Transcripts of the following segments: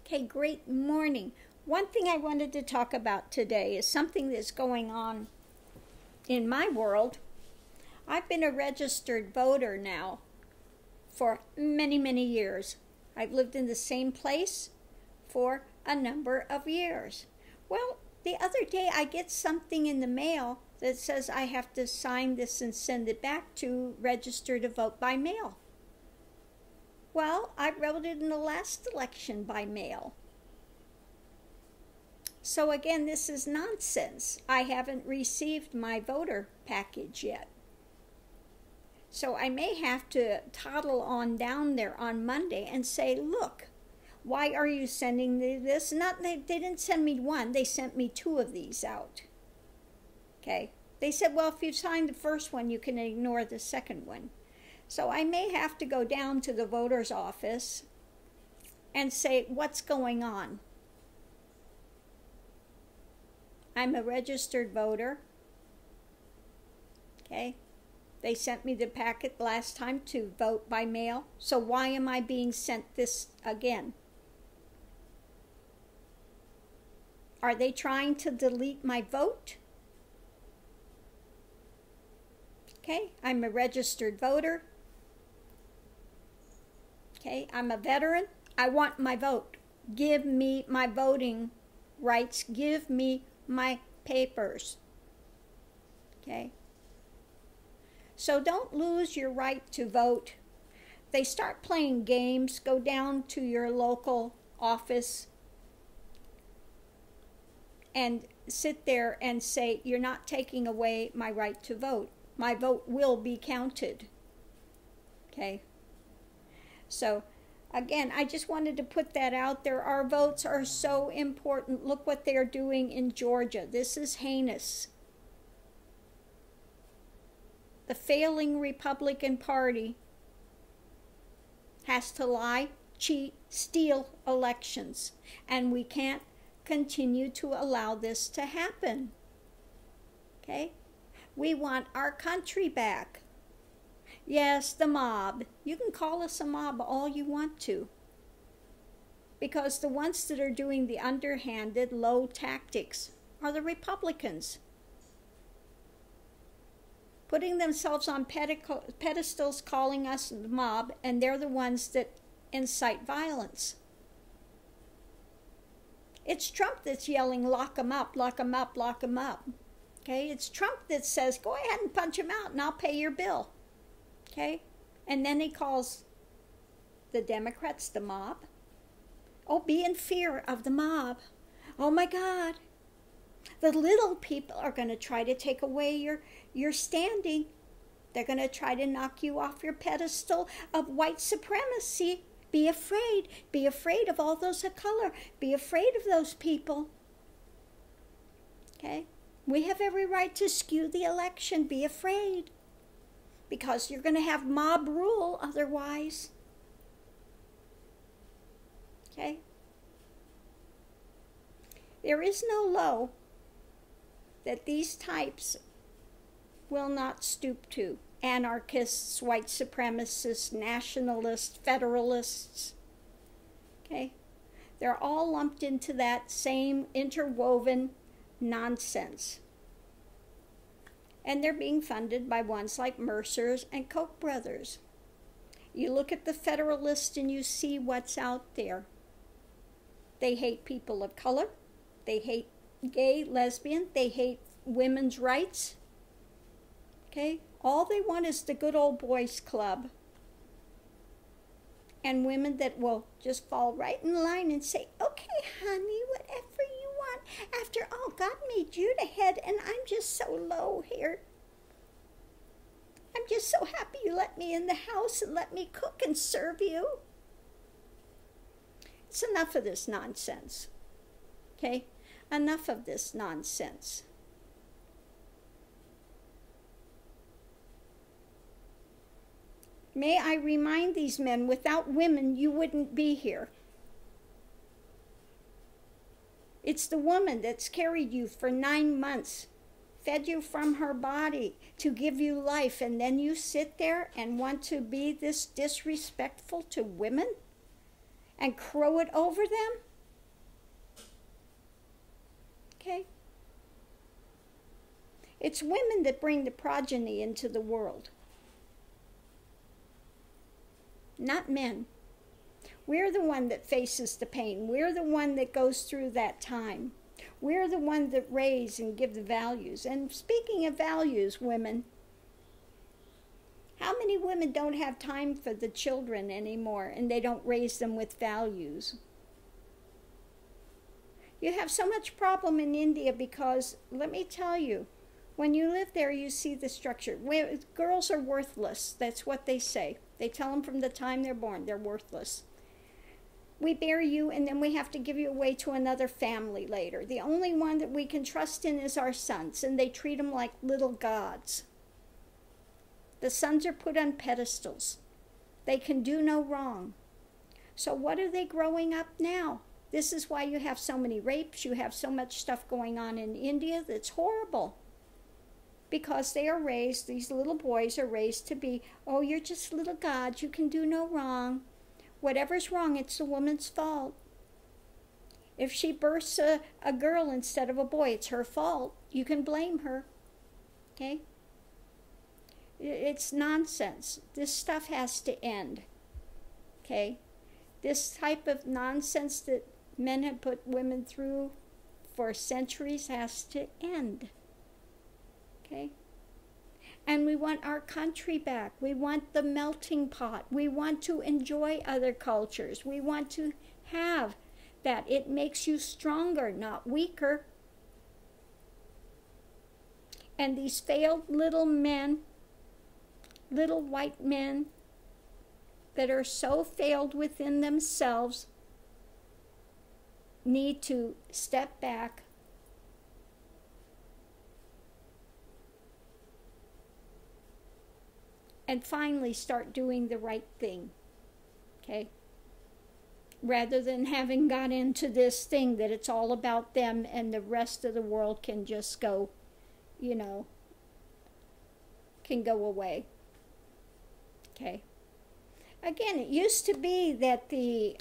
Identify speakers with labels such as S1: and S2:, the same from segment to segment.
S1: Okay, great morning. One thing I wanted to talk about today is something that's going on in my world. I've been a registered voter now for many, many years. I've lived in the same place for a number of years. Well, the other day I get something in the mail that says I have to sign this and send it back to register to vote by mail. Well, I voted in the last election by mail. So again, this is nonsense. I haven't received my voter package yet. So I may have to toddle on down there on Monday and say, look, why are you sending this? They didn't send me one, they sent me two of these out. Okay. They said, well, if you signed the first one, you can ignore the second one. So I may have to go down to the voter's office and say, what's going on? I'm a registered voter. Okay. They sent me the packet last time to vote by mail. So why am I being sent this again? Are they trying to delete my vote? Okay, I'm a registered voter. Okay, I'm a veteran. I want my vote. Give me my voting rights. Give me my papers. Okay? So don't lose your right to vote. They start playing games. Go down to your local office and sit there and say, you're not taking away my right to vote. My vote will be counted. Okay? So, again, I just wanted to put that out there. Our votes are so important. Look what they're doing in Georgia. This is heinous. The failing Republican Party has to lie, cheat, steal elections. And we can't continue to allow this to happen. Okay? We want our country back. Yes, the mob. You can call us a mob all you want to. Because the ones that are doing the underhanded, low tactics are the Republicans. Putting themselves on pedestals, calling us the mob, and they're the ones that incite violence. It's Trump that's yelling, lock 'em up, lock 'em up, lock 'em up. Okay, it's Trump that says, go ahead and punch him out and I'll pay your bill. Okay, and then he calls the Democrats the mob. Oh, be in fear of the mob. Oh my God. The little people are going to try to take away your standing. They're going to try to knock you off your pedestal of white supremacy. Be afraid. Be afraid of all those of color. Be afraid of those people. Okay? We have every right to skew the election. Be afraid. Because you're going to have mob rule otherwise. Okay? There is no low that these types will not stoop to. Anarchists, white supremacists, nationalists, federalists. Okay? They're all lumped into that same interwoven nonsense. And they're being funded by ones like Mercer's and Koch brothers. You look at the Federalists and you see what's out there. They hate people of color. They hate gay, lesbian. They hate women's rights. Okay? All they want is the good old boys club. And women that will just fall right in line and say, okay, honey, whatever you want. After all, God made you the head, and I'm just so low here. I'm just so happy you let me in the house and let me cook and serve you. It's enough of this nonsense. Okay? Enough of this nonsense. May I remind these men, without women, you wouldn't be here. It's the woman that's carried you for 9 months, fed you from her body to give you life, and then you sit there and want to be this disrespectful to women and crow it over them? Okay? It's women that bring the progeny into the world, not men. We're the one that faces the pain. We're the one that goes through that time. We're the one that raise and give the values. And speaking of values, women, how many women don't have time for the children anymore and they don't raise them with values? You have so much problem in India because, let me tell you, when you live there, you see the structure. Girls are worthless. That's what they say. They tell them from the time they're born, they're worthless. We bear you, and then we have to give you away to another family later. The only one that we can trust in is our sons, and they treat them like little gods. The sons are put on pedestals. They can do no wrong. So what are they growing up now? This is why you have so many rapes. You have so much stuff going on in India that's horrible. Because they are raised, these little boys are raised to be, oh, you're just little gods, you can do no wrong. Whatever's wrong, it's the woman's fault. If she births a girl instead of a boy, it's her fault. You can blame her. Okay? It's nonsense. This stuff has to end. Okay? This type of nonsense that men have put women through for centuries has to end. Okay? And we want our country back. We want the melting pot. We want to enjoy other cultures. We want to have that. It makes you stronger, not weaker. And these failed little men, little white men that are so failed within themselves need to step back and finally start doing the right thing, okay? Rather than having got into this thing that it's all about them and the rest of the world can just go, you know, can go away, okay? Again, it used to be that the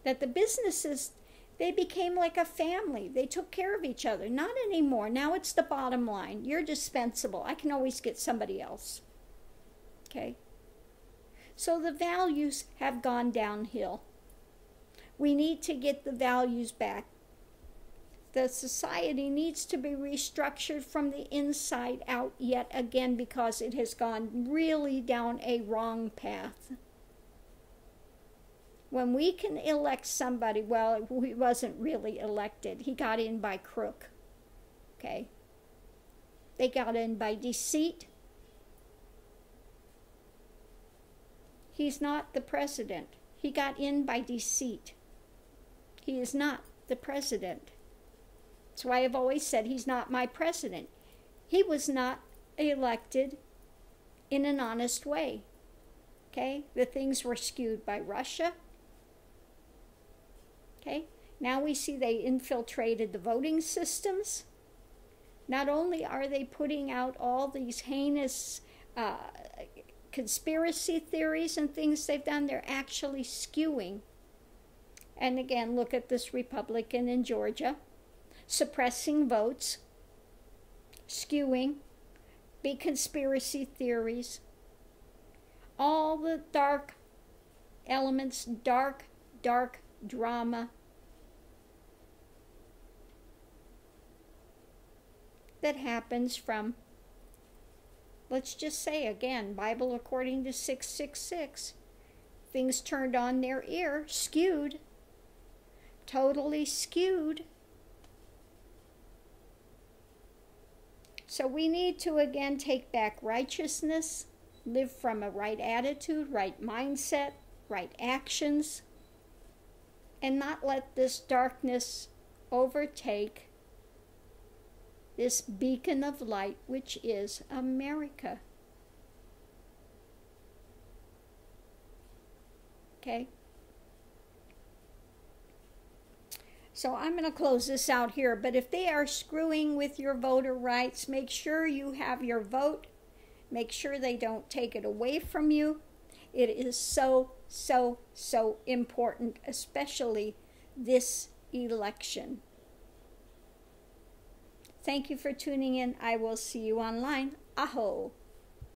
S1: that the businesses, they became like a family. They took care of each other. Not anymore. Now it's the bottom line. You're dispensable. I can always get somebody else. Okay? So the values have gone downhill. We need to get the values back. The society needs to be restructured from the inside out yet again because it has gone really down a wrong path. When we can elect somebody, well, he wasn't really elected. He got in by crook. Okay? They got in by deceit. He's not the president. He got in by deceit. He is not the president. That's why I've always said he's not my president. He was not elected in an honest way. Okay? The things were skewed by Russia. Okay? Now we see they infiltrated the voting systems. Not only are they putting out all these heinous conspiracy theories and things they've done, they're actually skewing. And again, look at this Republican in Georgia, suppressing votes, skewing, big conspiracy theories, all the dark elements, dark drama that happens from, let's just say again, Bible according to 666, things turned on their ear, skewed, totally skewed. So we need to again take back righteousness, live from a right attitude, right mindset, right actions, and not let this darkness overtake this beacon of light, which is America. Okay? So I'm going to close this out here, but if they are screwing with your voter rights, make sure you have your vote. Make sure they don't take it away from you. It is so important, especially this election. Thank you for tuning in. I will see you online. Aho.